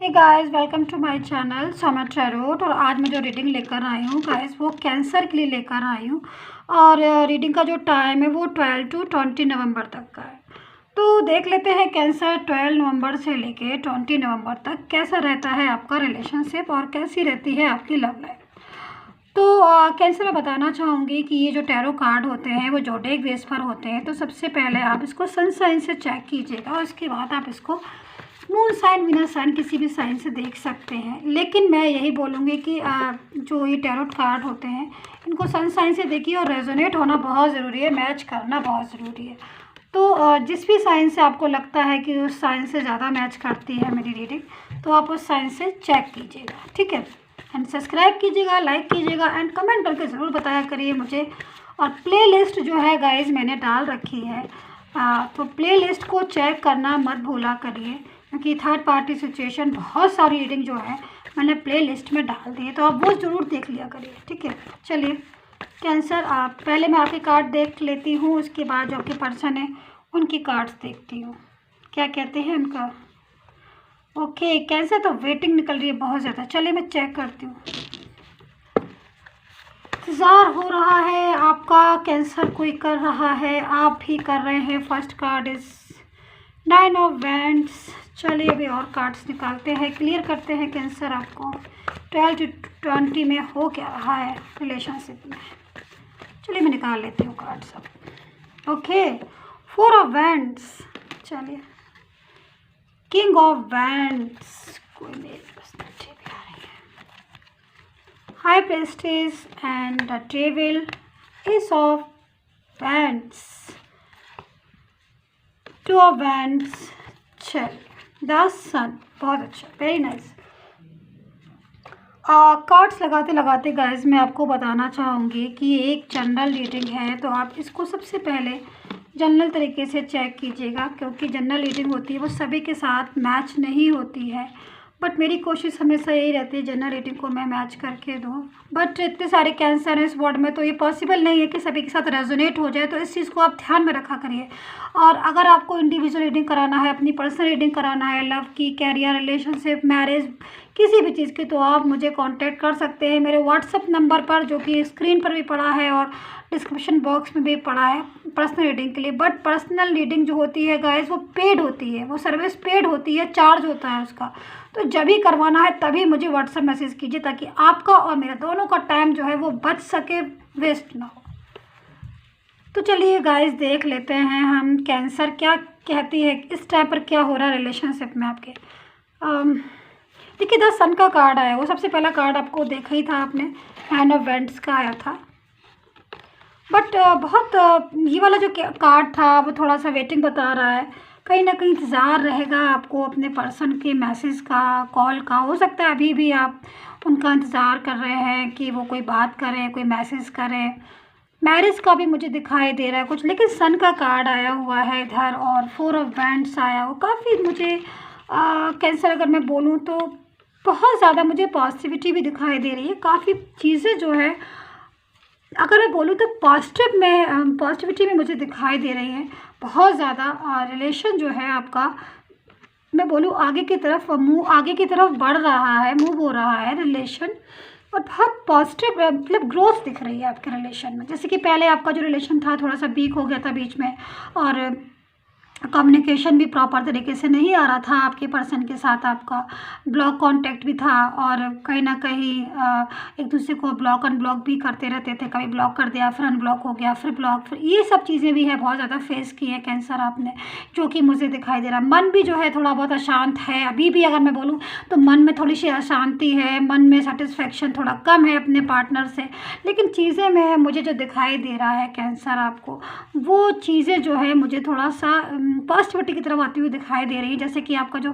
Hey guys, welcome to my channel Soma tarot. और आज मैं जो रीडिंग लेकर आई हूँ गाइस, वो कैंसर के लिए लेकर आई हूँ। और रीडिंग का जो टाइम है वो 12 to 20 नवंबर तक का है। तो देख लेते हैं कैंसर 12 नवंबर से लेके 20 नवंबर तक कैसा रहता है आपका रिलेशनशिप और कैसी रहती है आपकी लव लाइफ। तो कैंसर में बताना चाहूँगी कि ये जो टैरो कार्ड होते हैं वो जोडेक बेस पर होते हैं। तो सबसे पहले आप इसको सन साइन से चेक कीजिएगा और उसके बाद आप इसको मून साइन वीनस साइन किसी भी साइन से देख सकते हैं। लेकिन मैं यही बोलूँगी कि जो ये टैरोट कार्ड होते हैं इनको सन साइन से देखिए और रेजोनेट होना बहुत ज़रूरी है, मैच करना बहुत ज़रूरी है। तो जिस भी साइन से आपको लगता है कि उस साइन से ज़्यादा मैच करती है मेरी रीडिंग, तो आप उस साइन से चेक कीजिएगा, ठीक है। एंड सब्सक्राइब कीजिएगा, लाइक कीजिएगा एंड कमेंट करके ज़रूर बताया करिए मुझे। और प्ले लिस्ट जो है गाइज मैंने डाल रखी है, तो प्ले लिस्ट को चेक करना मत भूला करिए, क्योंकि थर्ड पार्टी सिचुएशन बहुत सारी रीडिंग जो है मैंने प्ले लिस्ट में डाल दी है, तो आप वो ज़रूर देख लिया करिए, ठीक है। चलिए कैंसर, आप पहले मैं आपके कार्ड देख लेती हूँ, उसके बाद जो आपके पर्सन है उनकी कार्ड्स देखती हूँ क्या कहते हैं उनका। ओके कैंसर, तो वेटिंग निकल रही है बहुत ज़्यादा। चलिए मैं चेक करती हूँ। इंतज़ार हो रहा है आपका, कैंसर कोई कर रहा है, आप भी कर रहे हैं। First card is 9 of wands. चलिए अभी और कार्ड्स निकालते हैं, क्लियर करते हैं कैंसर आपको 12 to 20 में हो क्या रहा है रिलेशनशिप में। चलिए मैं निकाल लेती हूँ कार्ड सब। Okay 4 of wands. चलिए किंग ऑफ वैंड्स, कोई मेरे पास अच्छे भी आ रही है। High prestige and the devil, S of wands, 2 of wands. चलिए द सन, बहुत अच्छा, वेरी नाइस। कार्ड्स लगाते लगाते गाइज मैं आपको बताना चाहूँगी कि ये एक जनरल रीडिंग है, तो आप इसको सबसे पहले जनरल तरीके से चेक कीजिएगा, क्योंकि जनरल रीडिंग होती है वो सभी के साथ मैच नहीं होती है। बट मेरी कोशिश हमेशा यही रहती है जनरल रीडिंग को मैं मैच करके दूँ। बट इतने सारे कैंसर हैं इस वर्ड में, तो ये पॉसिबल नहीं है कि सभी के साथ रेजोनेट हो जाए, तो इस चीज़ को आप ध्यान में रखा करिए। और अगर आपको इंडिविजुअल रीडिंग कराना है, अपनी पर्सनल रीडिंग कराना है, लव की, कैरियर, रिलेशनशिप, मैरिज, किसी भी चीज़ की, तो आप मुझे कांटेक्ट कर सकते हैं मेरे व्हाट्सएप नंबर पर, जो कि स्क्रीन पर भी पड़ा है और डिस्क्रिप्शन बॉक्स में भी पड़ा है पर्सनल रीडिंग के लिए। बट पर्सनल रीडिंग जो होती है गाइस वो पेड होती है, वो सर्विस पेड होती है, चार्ज होता है उसका। तो जब भी करवाना है तभी मुझे व्हाट्सएप मैसेज कीजिए, ताकि आपका और मेरा दोनों का टाइम जो है वो बच सके, वेस्ट ना हो। तो चलिए गाइस देख लेते हैं हम कैंसर क्या कहती है, इस टाइम पर क्या हो रहा है रिलेशनशिप में आपके। देखिए 10 सन का कार्ड आया, वो सबसे पहला कार्ड आपको देखा ही था आपने, 9 ऑफ वैंड्स का आया था। बट बहुत ये वाला जो कार्ड था वो थोड़ा सा वेटिंग बता रहा है, कहीं ना कहीं इंतज़ार रहेगा आपको अपने पर्सन के मैसेज का, कॉल का। हो सकता है अभी भी आप उनका इंतज़ार कर रहे हैं कि वो कोई बात करें, कोई मैसेज करें। मैरिज का भी मुझे दिखाई दे रहा है कुछ, लेकिन सन का कार्ड आया हुआ है इधर और 4 ऑफ वैंड्स आया, वो काफ़ी मुझे कैंसर अगर मैं बोलूँ तो बहुत ज़्यादा मुझे पॉजिटिविटी भी दिखाई दे रही है। काफ़ी चीज़ें जो है अगर मैं बोलूँ तो पॉजिटिविटी में मुझे दिखाई दे रही है बहुत ज़्यादा। रिलेशन जो है आपका, मैं बोलूँ आगे की तरफ बढ़ रहा है, मूव हो रहा है रिलेशन, और बहुत पॉजिटिव मतलब ग्रोथ दिख रही है आपके रिलेशन में। जैसे कि पहले आपका जो रिलेशन था थोड़ा सा वीक हो गया था बीच में, और कम्युनिकेशन भी प्रॉपर तरीके से नहीं आ रहा था आपके पर्सन के साथ, आपका ब्लॉक कांटेक्ट भी था, और कहीं ना कहीं एक दूसरे को ब्लॉक अनब्लॉक भी करते रहते थे, कभी ब्लॉक कर दिया फिर अनब्लॉक हो गया फिर ब्लॉक, फिर ये सब चीज़ें भी है बहुत ज़्यादा फेस की है कैंसर आपने, जो कि मुझे दिखाई दे रहा है। मन भी जो है थोड़ा बहुत अशांत है अभी भी, अगर मैं बोलूँ तो मन में थोड़ी सी अशांति है, मन में सेटिस्फेक्शन थोड़ा कम है अपने पार्टनर से। लेकिन चीज़ें में मुझे जो दिखाई दे रहा है कैंसर आपको, वो चीज़ें जो है मुझे थोड़ा सा पॉजिटिविटी की तरफ आती हुई दिखाई दे रही है। जैसे कि आपका जो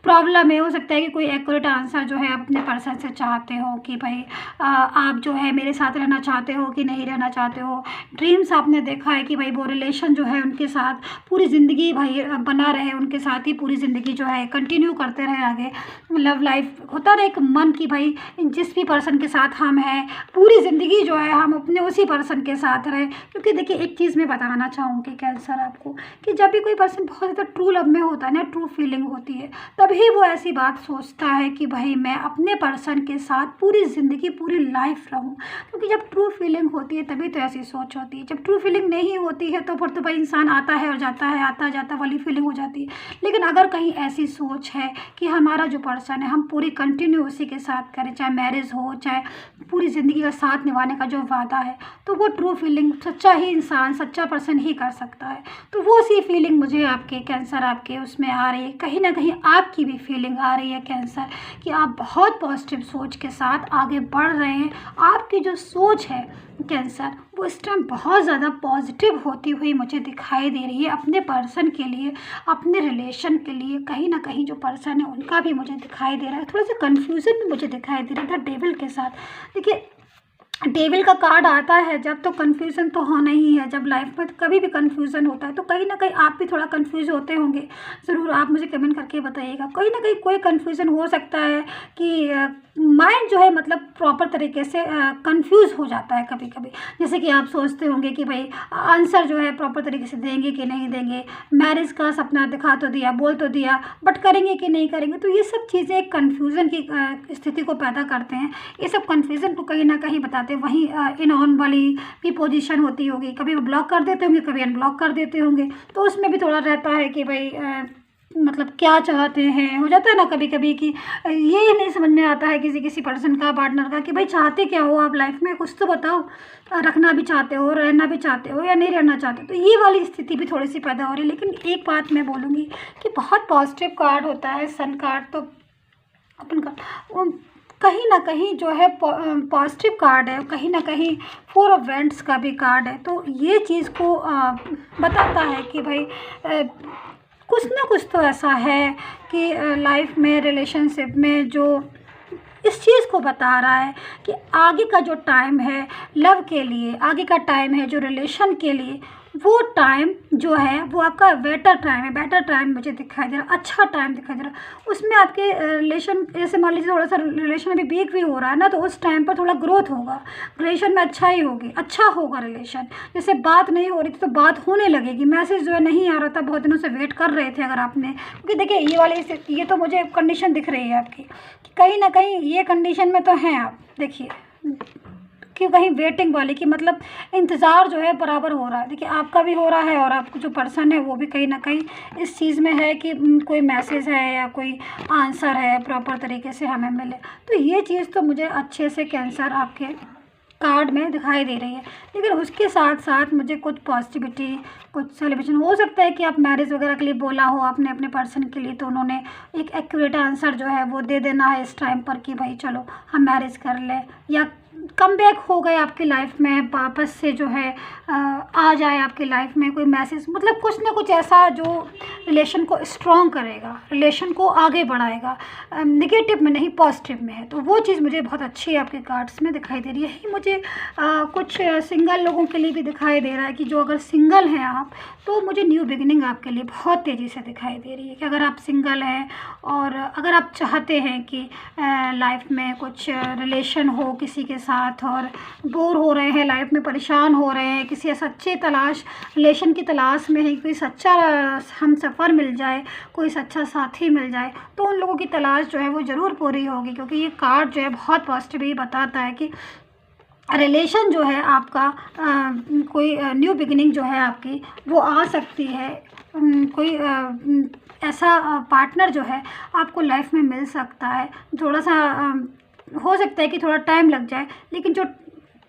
प्रॉब्लम है, हो सकता है कि कोई एक्यूरेट आंसर जो है आप अपने पर्सन से चाहते हो कि भाई आप जो है मेरे साथ रहना चाहते हो कि नहीं रहना चाहते हो। ड्रीम्स आपने देखा है कि भाई वो रिलेशन जो है उनके साथ पूरी ज़िंदगी भाई बना रहे, उनके साथ ही पूरी ज़िंदगी जो है कंटिन्यू करते रहे आगे। लव लाइफ होता रहे एक मन की भाई जिस भी पर्सन के साथ हम हैं पूरी ज़िंदगी जो है हम अपने उसी पर्सन के साथ रहें। क्योंकि देखिए एक चीज़ मैं बताना चाहूँगी कैंसर आपको, कि जब भी कोई पर्सन बहुत ज़्यादा ट्रू लव में होता है ना, ट्रू फीलिंग होती है, तभी वो ऐसी बात सोचता है कि भाई मैं अपने पर्सन के साथ पूरी ज़िंदगी पूरी लाइफ रहूं। क्योंकि जब ट्रू फीलिंग होती है तभी तो ऐसी सोच होती है। जब ट्रू फीलिंग नहीं होती है तो फिर तो भाई इंसान आता है और जाता है, आता जाता वाली फीलिंग हो जाती है। लेकिन अगर कहीं ऐसी सोच है कि हमारा जो पर्सन है हम पूरी कंटिन्यू उसी के साथ करें, चाहे मैरिज हो चाहे पूरी ज़िंदगी का साथ निभाने का जो वादा है, तो वो ट्रू फीलिंग सच्चा ही इंसान, सच्चा पर्सन ही कर सकता है। तो वो सी फीलिंग मुझे आपके कैंसर आपके उसमें आ रही है। कहीं ना कहीं आपकी भी फीलिंग आ रही है कैंसर कि आप बहुत पॉजिटिव सोच के साथ आगे बढ़ रहे हैं। आपकी जो सोच है कैंसर वो इस टाइम बहुत ज़्यादा पॉजिटिव होती हुई मुझे दिखाई दे रही है अपने पर्सन के लिए, अपने रिलेशन के लिए। कहीं ना कहीं जो पर्सन है उनका भी मुझे दिखाई दे रहा है। थोड़ा सा कन्फ्यूज़न भी मुझे दिखाई दे रहा था डेविल के साथ। देखिए डेविल का कार्ड आता है जब तो कन्फ्यूज़न तो होना ही है। जब लाइफ में कभी भी कन्फ्यूज़न होता है तो कहीं ना कहीं आप भी थोड़ा कन्फ्यूज़ होते होंगे। ज़रूर आप मुझे कमेंट करके बताइएगा। कहीं ना कहीं कोई कन्फ्यूज़न हो सकता है कि माइंड जो है मतलब प्रॉपर तरीके से कंफ्यूज हो जाता है कभी कभी। जैसे कि आप सोचते होंगे कि भाई आंसर जो है प्रॉपर तरीके से देंगे कि नहीं देंगे, मैरिज का सपना दिखा तो दिया, बोल तो दिया, बट करेंगे कि नहीं करेंगे। तो ये सब चीज़ें एक कन्फ्यूज़न की स्थिति को पैदा करते हैं। ये सब कन्फ्यूज़न को कहीं ना कहीं बताते हैं। वहीं इन ऑन वाली भी पोजीशन होती होगी, कभी वो ब्लॉक कर देते होंगे, कभी अनब्लॉक कर देते होंगे। तो उसमें भी थोड़ा रहता है कि भाई मतलब क्या चाहते हैं। हो जाता है ना कभी कभी कि ये नहीं समझ में आता है किसी किसी पर्सन का, पार्टनर का, कि भाई चाहते क्या हो आप लाइफ में, कुछ तो बताओ। रखना भी चाहते हो, रहना भी चाहते हो, या नहीं रहना चाहते। तो ये वाली स्थिति भी थोड़ी सी पैदा हो रही है। लेकिन एक बात मैं बोलूँगी कि बहुत पॉजिटिव कार्ड होता है सन कार्ड, तो अपन का कहीं ना कहीं जो है पॉजिटिव कार्ड है, कहीं ना कहीं 4 ऑफ वैंड्स का भी कार्ड है। तो ये चीज़ को बताता है कि भाई कुछ ना कुछ तो ऐसा है कि लाइफ में, रिलेशनशिप में जो इस चीज़ को बता रहा है कि आगे का जो टाइम है लव के लिए, आगे का टाइम है जो रिलेशन के लिए, वो टाइम जो है वो आपका बेटर टाइम है। बेटर टाइम मुझे दिखाई दे रहा, अच्छा टाइम दिखाई दे रहा। उसमें आपके रिलेशन, जैसे मान लीजिए थोड़ा सा रिलेशन अभी वीक भी हो रहा है ना, तो उस टाइम पर थोड़ा ग्रोथ होगा, रिलेशन में अच्छा ही होगी, अच्छा होगा रिलेशन। जैसे बात नहीं हो रही थी तो बात होने लगेगी। मैसेज जो है नहीं आ रहा था, बहुत दिनों से वेट कर रहे थे अगर आपने, क्योंकि देखिए ये वाले ये तो मुझे कंडीशन दिख रही है आपकी कि कहीं ना कहीं ये कंडीशन में तो हैं आप। देखिए कि कहीं वेटिंग वाली, कि मतलब इंतज़ार जो है बराबर हो रहा है। देखिए आपका भी हो रहा है और आपको जो पर्सन है वो भी कहीं ना कहीं इस चीज़ में है कि कोई मैसेज है या कोई आंसर है प्रॉपर तरीके से हमें मिले। तो ये चीज़ तो मुझे अच्छे से कैंसर आपके कार्ड में दिखाई दे रही है। लेकिन उसके साथ साथ मुझे कुछ पॉजिटिविटी, कुछ सेलिब्रेशन, हो सकता है कि आप मैरिज वगैरह के लिए बोला हो आपने अपने पर्सन के लिए, तो उन्होंने एक एक्यूरेट आंसर जो है वो दे देना है इस टाइम पर कि भाई चलो हम मैरिज कर लें, या कम बैक हो गए आपकी लाइफ में, वापस से जो है आ जाए आपकी लाइफ में कोई मैसेज। मतलब कुछ ना कुछ ऐसा जो रिलेशन को स्ट्रॉन्ग करेगा, रिलेशन को आगे बढ़ाएगा, नेगेटिव में नहीं पॉजिटिव में है। तो वो चीज़ मुझे बहुत अच्छी आपके कार्ड्स में दिखाई दे रही है। मुझे कुछ सिंगल लोगों के लिए भी दिखाई दे रहा है कि जो अगर सिंगल हैं आप, तो मुझे न्यू बिगिनिंग आपके लिए बहुत तेज़ी से दिखाई दे रही है। कि अगर आप सिंगल हैं और अगर आप चाहते हैं कि लाइफ में कुछ रिलेशन हो किसी के साथ और बोर हो रहे हैं, लाइफ में परेशान हो रहे हैं, किसी सच्चे तलाश, रिलेशन की तलाश में है, कोई सच्चा हम सफ़र मिल जाए, कोई सच्चा साथी मिल जाए, तो उन लोगों की तलाश जो है वो ज़रूर पूरी होगी। क्योंकि ये कार्ड जो है बहुत पॉजिटिव ही बताता है कि रिलेशन जो है आपका कोई न्यू बिगिनिंग जो है आपकी वो आ सकती है। कोई ऐसा पार्टनर जो है आपको लाइफ में मिल सकता है। थोड़ा सा हो सकता है कि थोड़ा टाइम लग जाए, लेकिन जो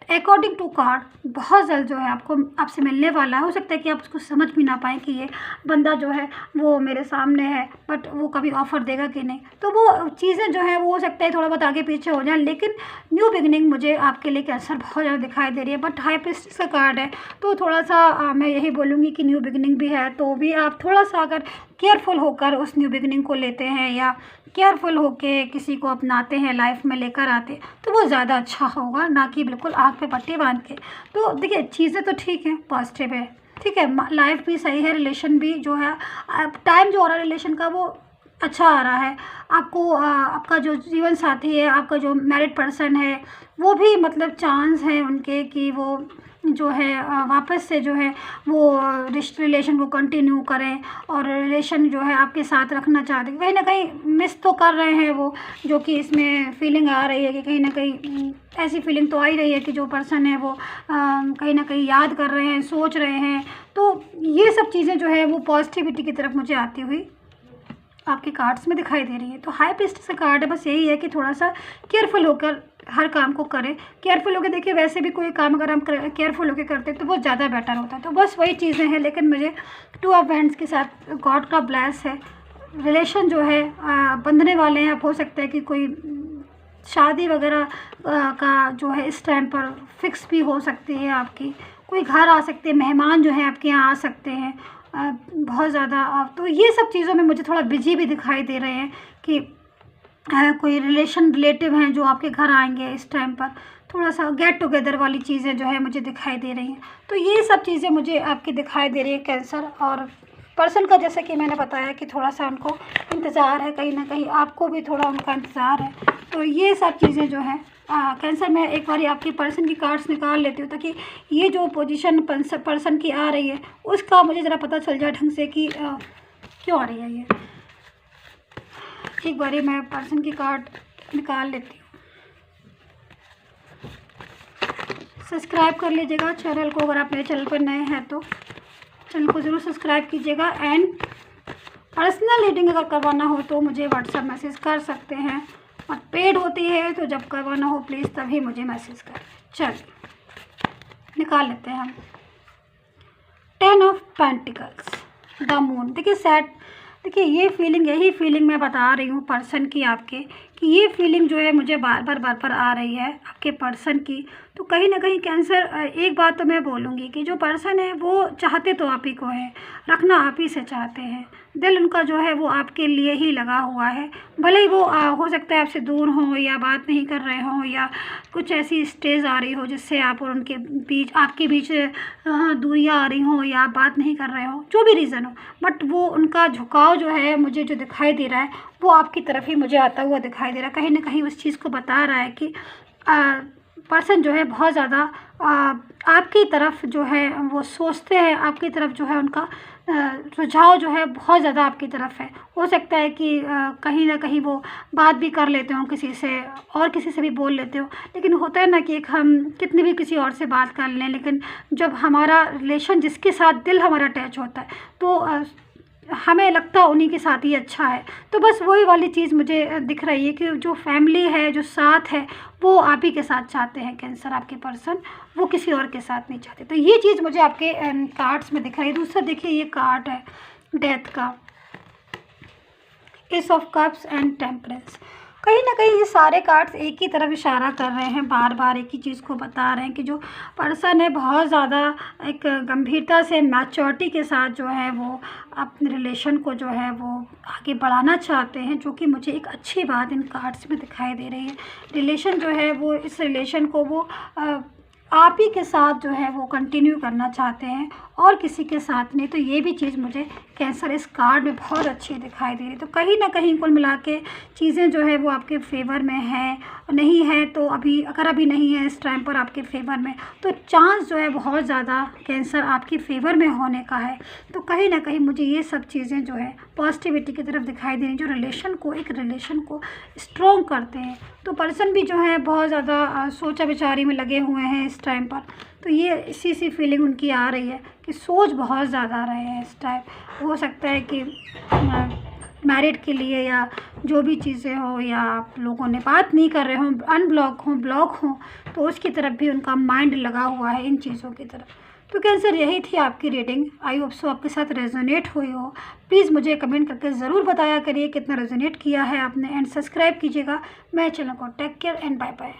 अकॉर्डिंग टू कार्ड बहुत जल्द जो है आपको आपसे मिलने वाला है। हो सकता है कि आप उसको समझ भी ना पाएँ कि ये बंदा जो है वो मेरे सामने है, बट वो कभी ऑफ़र देगा कि नहीं। तो वो चीज़ें जो है वो हो सकता है थोड़ा बहुत आगे पीछे हो जाए, लेकिन न्यू बिगिनिंग मुझे आपके लिए कैंसर बहुत ज़्यादा दिखाई दे रही है। बट हाई प्रीस्टेस का कार्ड है, तो थोड़ा सा मैं यही बोलूँगी कि न्यू बिगिनिंग भी है, तो भी आप थोड़ा सा अगर केयरफुल होकर उस न्यू बिगिनिंग को लेते हैं या केयरफुल होके किसी को अपनाते हैं, लाइफ में लेकर आते, तो वो ज़्यादा अच्छा होगा, ना कि बिल्कुल आँख पे पट्टी बांध के। तो देखिए चीज़ें तो ठीक हैं, पॉजिटिव है, ठीक है, लाइफ भी सही है, रिलेशन भी जो है टाइम जो हो रहा है रिलेशन का वो अच्छा आ रहा है। आपको आपका जो जीवन साथी है, आपका जो मैरिड पर्सन है, वो भी मतलब चांस है उनके कि वो जो है वापस से जो है वो रिलेशन को कंटिन्यू करें और रिलेशन जो है आपके साथ रखना चाहते हैं, कहीं ना कहीं मिस तो कर रहे हैं वो, जो कि इसमें फीलिंग आ रही है कि कहीं ना कहीं ऐसी फीलिंग तो आ ही रही है कि जो पर्सन है वो कहीं ना कहीं याद कर रहे हैं, सोच रहे हैं। तो ये सब चीज़ें जो है वो पॉजिटिविटी की तरफ मुझे आती हुई आपके कार्ड्स में दिखाई दे रही है। तो हाई प्रीस्टेस का कार्ड है, बस यही है कि थोड़ा सा केयरफुल होकर हर काम को करें। केयरफुल होकर देखिए, वैसे भी कोई काम अगर हम केयरफुल होकर करते हैं तो बहुत ज़्यादा बेटर होता है। तो बस वही चीज़ें हैं, लेकिन मुझे 2 ऑफ वैंड्स के साथ गॉड का ब्लेस है। रिलेशन जो है बंधने वाले हैं। अब हो सकता है कि कोई शादी वगैरह का जो है इस टाइम पर फिक्स भी हो सकती है आपकी, कोई घर आ सकते हैं, मेहमान जो है आपके यहाँ आ सकते हैं बहुत ज़्यादा। तो ये सब चीज़ों में मुझे थोड़ा बिजी भी दिखाई दे रहे हैं कि कोई रिलेटिव हैं जो आपके घर आएंगे इस टाइम पर, थोड़ा सा गेट टुगेदर वाली चीज़ें जो है मुझे दिखाई दे रही हैं। तो ये सब चीज़ें मुझे आपकी दिखाई दे रही है कैंसर। और पर्सन का जैसे कि मैंने बताया कि थोड़ा सा उनको इंतज़ार है, कहीं ना कहीं आपको भी थोड़ा उनका इंतज़ार है। तो ये सब चीज़ें जो है कैंसर, मैं एक बार आपकी पर्सन की कार्ड्स निकाल लेती हूँ ताकि ये जो पोजीशन पर्सन की आ रही है उसका मुझे ज़रा पता चल जाए ढंग से कि क्यों आ रही है ये। एक बार मैं पर्सन की कार्ड निकाल लेती हूँ। सब्सक्राइब कर लीजिएगा चैनल को, अगर आप मेरे चैनल पर नए हैं तो चैनल को ज़रूर सब्सक्राइब कीजिएगा। एंड पर्सनल रीडिंग अगर करवाना हो तो मुझे व्हाट्सएप मैसेज कर सकते हैं, और पेड होती है तो जब करवाना हो प्लीज़ तभी मुझे मैसेज करें। चलिए निकाल लेते हैं हम 10 ऑफ पेंटिकल्स, द मून। देखिए ये फीलिंग, यही फीलिंग मैं बता रही हूँ पर्सन की आपके, कि ये फीलिंग जो है मुझे बार बार आ रही है आपके पर्सन की। तो कहीं ना कहीं कैंसर, एक बात तो मैं बोलूँगी कि जो पर्सन है वो चाहते तो आप ही को है, रखना आप ही से चाहते हैं। दिल उनका जो है वो आपके लिए ही लगा हुआ है। भले ही वो हो सकता है आपसे दूर हों या बात नहीं कर रहे हों या कुछ ऐसी स्टेज आ रही हो जिससे आप और उनके बीच, आपके बीच दूरियाँ आ रही हों या आप बात नहीं कर रहे हो, जो भी रीज़न हो, बट वो उनका झुकाव जो है मुझे जो दिखाई दे रहा है वो आपकी तरफ ही मुझे आता हुआ दिखाई दे रहा है। कहीं ना कहीं उस चीज़ को बता रहा है कि पर्सन जो है बहुत ज़्यादा आपकी तरफ जो है वो सोचते हैं, आपकी तरफ जो है उनका रुझाव जो है बहुत ज़्यादा आपकी तरफ है। हो सकता है कि कहीं ना कहीं वो बात भी कर लेते हो किसी से, और किसी से भी बोल लेते हो, लेकिन होता है ना कि एक हम कितनी भी किसी और से बात कर लें, लेकिन जब हमारा रिलेशन, जिसके साथ दिल हमारा अटैच होता है, तो हमें लगता है उन्हीं के साथ ही अच्छा है। तो बस वही वाली चीज़ मुझे दिख रही है कि जो फैमिली है, जो साथ है, वो आप ही के साथ चाहते हैं कैंसर, आपके पर्सन, वो किसी और के साथ नहीं चाहते। तो ये चीज़ मुझे आपके कार्ड्स में दिख रही है। दूसरा देखिए ये कार्ड है डेथ का, S of cups and temperance. कहीं ना कहीं ये सारे कार्ड्स एक ही तरफ इशारा कर रहे हैं, बार बार एक ही चीज़ को बता रहे हैं कि जो पर्सन है बहुत ज़्यादा एक गंभीरता से, मैच्योरिटी के साथ जो है वो अपने रिलेशन को जो है वो आगे बढ़ाना चाहते हैं, जो कि मुझे एक अच्छी बात इन कार्ड्स में दिखाई दे रही है। रिलेशन जो है वो, इस रिलेशन को वो आप ही के साथ जो है वो कंटिन्यू करना चाहते हैं और किसी के साथ नहीं। तो ये भी चीज़ मुझे कैंसर इस कार्ड में बहुत अच्छी दिखाई दे रही है। तो कहीं ना कहीं कुल मिला के चीज़ें जो है वो आपके फेवर में है, नहीं है तो अभी, अगर अभी नहीं है इस टाइम पर आपके फेवर में, तो चांस जो है बहुत ज़्यादा कैंसर आपके फेवर में होने का है। तो कहीं ना कहीं मुझे ये सब चीज़ें जो है पॉजिटिविटी की तरफ दिखाई दे रही, जो रिलेशन को स्ट्रॉन्ग करते हैं। तो पर्सन भी जो है बहुत ज़्यादा सोचा विचारी में लगे हुए हैं इस टाइम पर। तो ये इसी सी फीलिंग उनकी आ रही है कि सोच बहुत ज़्यादा रहे हैं इस टाइम। हो सकता है कि मैरिड के लिए या जो भी चीज़ें हो, या आप लोगों ने बात नहीं कर रहे हों, अनब्लॉक हों, ब्लॉक हों, तो उसकी तरफ भी उनका माइंड लगा हुआ है इन चीज़ों की तरफ। तो कैंसर यही थी आपकी रीडिंग। आई होप सो आपके साथ रेजोनेट हुई हो। प्लीज़ मुझे कमेंट करके ज़रूर बताया करिए कितना रेजोनेट किया है आपने, एंड सब्सक्राइब कीजिएगा मेरे चैनल को। Take care and bye bye.